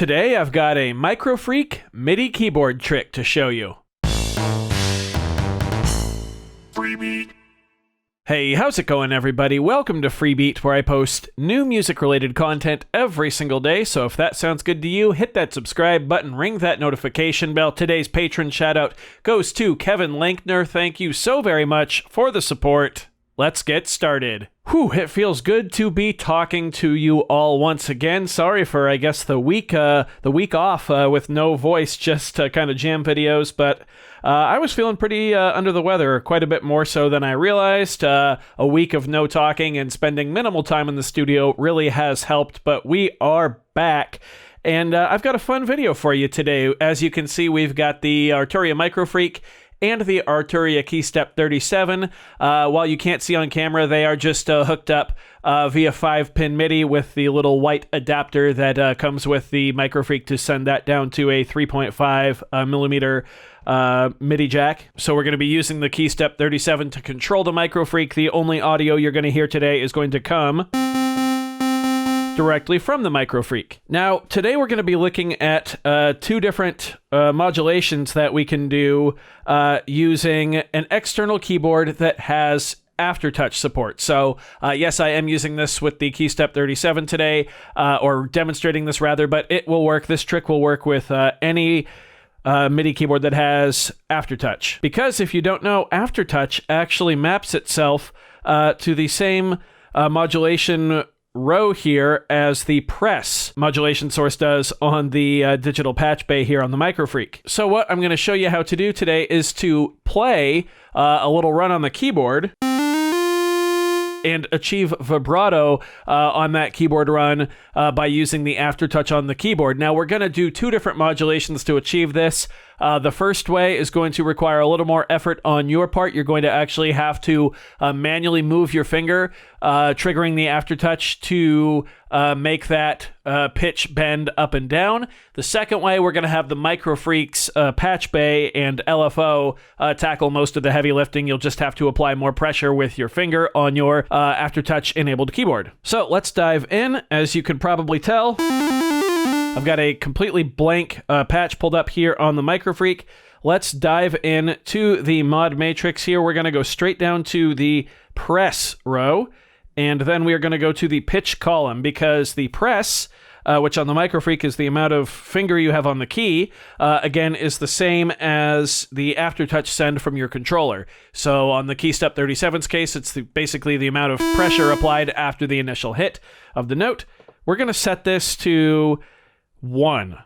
Today I've got a Microfreak MIDI keyboard trick to show you. Freebie. Hey, how's it going, everybody? Welcome to Freebeat, where I post new music-related content every single day, so if that sounds good to you, hit that subscribe button, ring that notification bell. Today's patron shout-out goes to Kevin Lankner. Thank you so very much for the support. Let's get started. Whew, it feels good to be talking to you all once again. Sorry for, I guess, the week off with no voice, just kind of jam videos, but I was feeling pretty under the weather, quite a bit more so than I realized. A week of no talking and spending minimal time in the studio really has helped, but we are back. And I've got a fun video for you today. As you can see, we've got the Arturia Microfreak and the Arturia KeyStep 37. While you can't see on camera, they are just hooked up via 5-pin MIDI with the little white adapter that comes with the Microfreak to send that down to a 3.5 millimeter MIDI jack. So we're going to be using the KeyStep 37 to control the Microfreak. The only audio you're going to hear today is going to come directly from the Microfreak. Now, today we're going to be looking at two different modulations that we can do using an external keyboard that has aftertouch support. So, yes, I am using this with the KeyStep 37 today, or demonstrating this rather, but it will work. This trick will work with any MIDI keyboard that has aftertouch. Because if you don't know, aftertouch actually maps itself to the same modulation row here as the press modulation source does on the digital patch bay here on the Microfreak. So what I'm going to show you how to do today is to play a little run on the keyboard and achieve vibrato on that keyboard run by using the aftertouch on the keyboard. Now we're going to do two different modulations to achieve this. The first way is going to require a little more effort on your part. You're going to actually have to manually move your finger, triggering the aftertouch to make that pitch bend up and down. The second way, we're going to have the Microfreak's patch bay and LFO tackle most of the heavy lifting. You'll just have to apply more pressure with your finger on your aftertouch enabled keyboard. So let's dive in. As you can probably tell, I've got a completely blank patch pulled up here on the Microfreak. Let's dive in to the mod matrix here. We're going to go straight down to the press row, and then we are going to go to the pitch column, because the press, which on the Microfreak is the amount of finger you have on the key, again, is the same as the aftertouch send from your controller. So on the KeyStep 37's case, it's basically the amount of pressure applied after the initial hit of the note. We're going to set this to 1.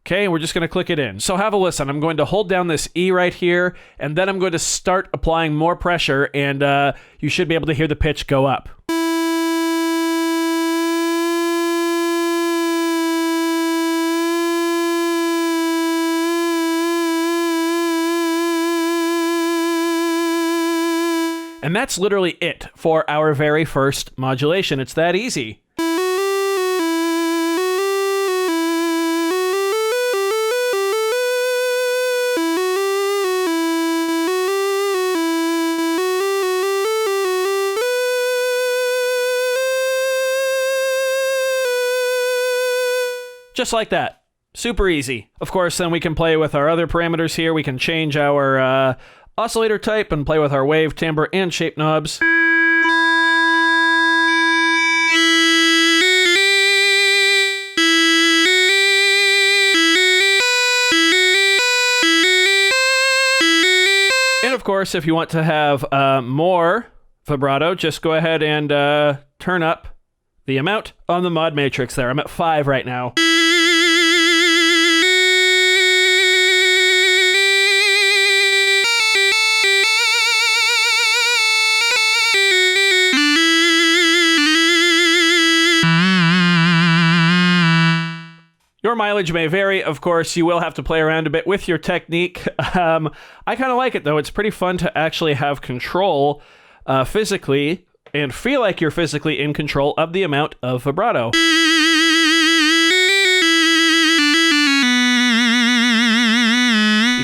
Okay, we're just going to click it in. So have a listen. I'm going to hold down this E right here, and then I'm going to start applying more pressure, and you should be able to hear the pitch go up. And that's literally it for our very first modulation. It's that easy. Just like that. Super easy. Of course, then we can play with our other parameters here. We can change our oscillator type and play with our wave, timbre, and shape knobs. And of course, if you want to have more vibrato, just go ahead and turn up the amount on the mod matrix there. I'm at 5 right now. Your mileage may vary, of course. You will have to play around a bit with your technique. I kind of like it, though. It's pretty fun to actually have control physically and feel like you're physically in control of the amount of vibrato. You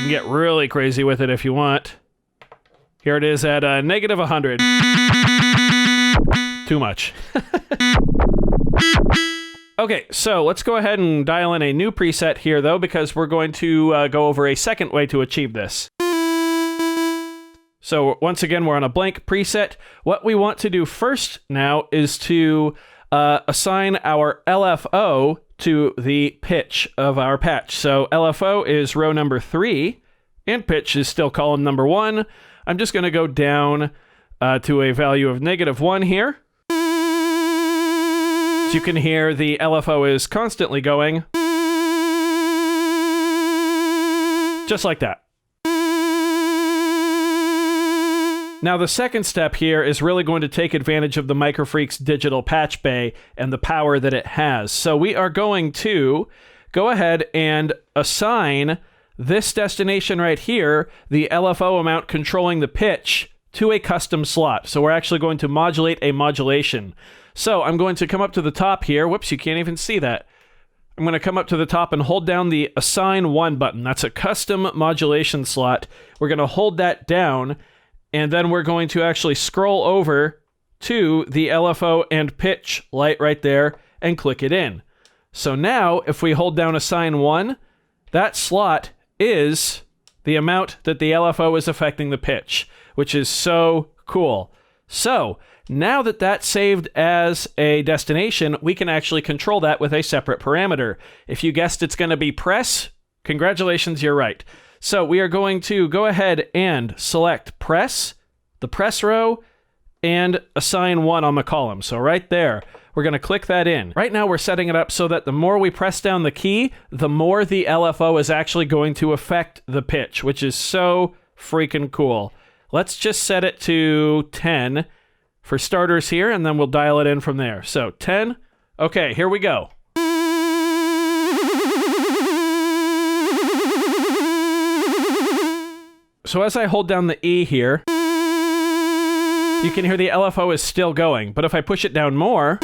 can get really crazy with it if you want. Here it is at negative 100. Too much. Okay, so let's go ahead and dial in a new preset here, though, because we're going to go over a second way to achieve this. So once again, we're on a blank preset. What we want to do first now is to assign our LFO to the pitch of our patch. So LFO is row number 3, and pitch is still column number 1. I'm just going to go down to a value of -1 here. As you can hear, the LFO is constantly going. Just like that. Now, the second step here is really going to take advantage of the Microfreak's digital patch bay and the power that it has. So we are going to go ahead and assign this destination right here, the LFO amount controlling the pitch, to a custom slot. So we're actually going to modulate a modulation. So I'm going to come up to the top here. Whoops, you can't even see that. I'm going to come up to the top and hold down the Assign 1 button. That's a custom modulation slot. We're going to hold that down, and then we're going to actually scroll over to the LFO and pitch light right there and click it in. So now, if we hold down Assign 1, that slot is the amount that the LFO is affecting the pitch, which is so cool. So now that that's saved as a destination, we can actually control that with a separate parameter. If you guessed it's going to be press, congratulations, you're right. So we are going to go ahead and select press, the press row, and assign 1 on the column. So right there, we're going to click that in. Right now we're setting it up so that the more we press down the key, the more the LFO is actually going to affect the pitch, which is so freaking cool. Let's just set it to 10 for starters here, and then we'll dial it in from there. So 10. Okay, here we go. So as I hold down the E here, you can hear the LFO is still going, but if I push it down more,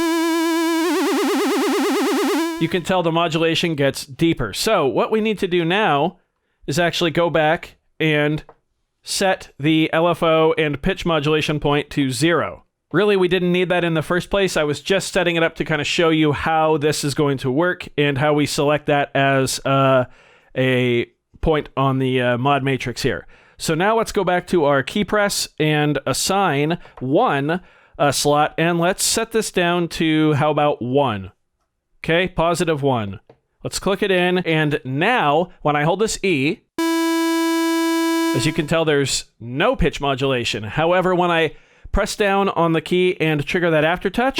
you can tell the modulation gets deeper. So what we need to do now is actually go back and set the LFO and pitch modulation point to 0. Really, we didn't need that in the first place. I was just setting it up to kind of show you how this is going to work and how we select that as a point on the mod matrix here. So now let's go back to our key press and assign 1 slot, and let's set this down to, how about 1? Okay, positive 1. Let's click it in, and now when I hold this E, as you can tell, there's no pitch modulation. However, when I press down on the key and trigger that aftertouch,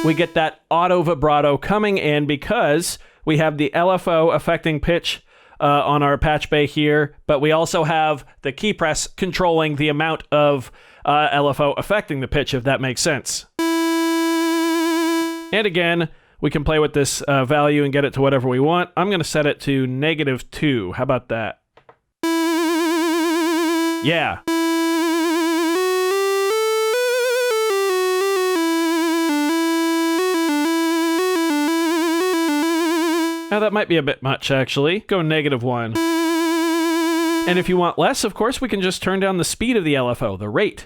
we get that auto vibrato coming in because we have the LFO affecting pitch on our patch bay here, but we also have the key press controlling the amount of LFO affecting the pitch, if that makes sense. And again, we can play with this value and get it to whatever we want. I'm going to set it to -2. How about that? Yeah. Now that might be a bit much, actually. Go -1. And if you want less, of course, we can just turn down the speed of the LFO, the rate.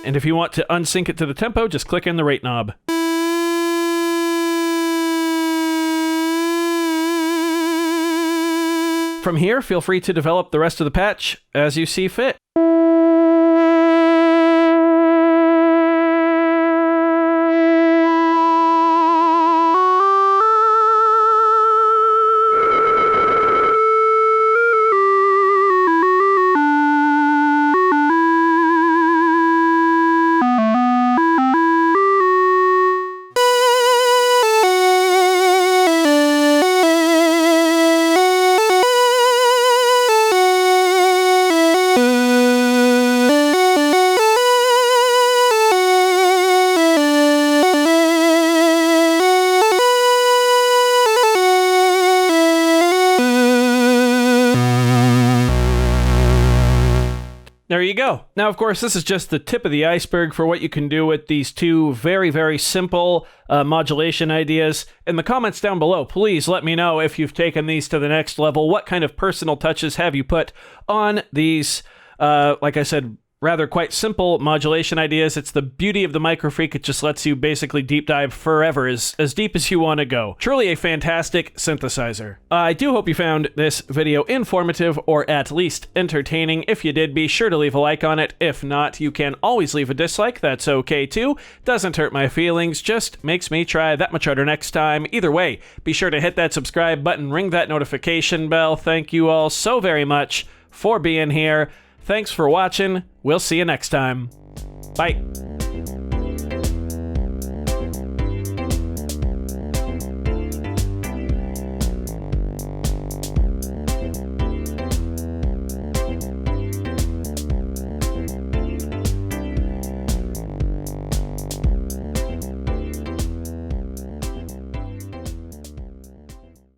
And if you want to unsync it to the tempo, just click in the rate knob. From here, feel free to develop the rest of the patch as you see fit. There you go. Now, of course, this is just the tip of the iceberg for what you can do with these two very, very simple modulation ideas. In the comments down below, please let me know if you've taken these to the next level. What kind of personal touches have you put on these Like I said, rather quite simple modulation ideas. It's the beauty of the Microfreak. It just lets you basically deep dive forever, as deep as you want to go. Truly a fantastic synthesizer. I do hope you found this video informative or at least entertaining. If you did, be sure to leave a like on it. If not, you can always leave a dislike. That's okay too. Doesn't hurt my feelings, just makes me try that much harder next time. Either way, be sure to hit that subscribe button, ring that notification bell. Thank you all so very much for being here. Thanks for watching. We'll see you next time. Bye.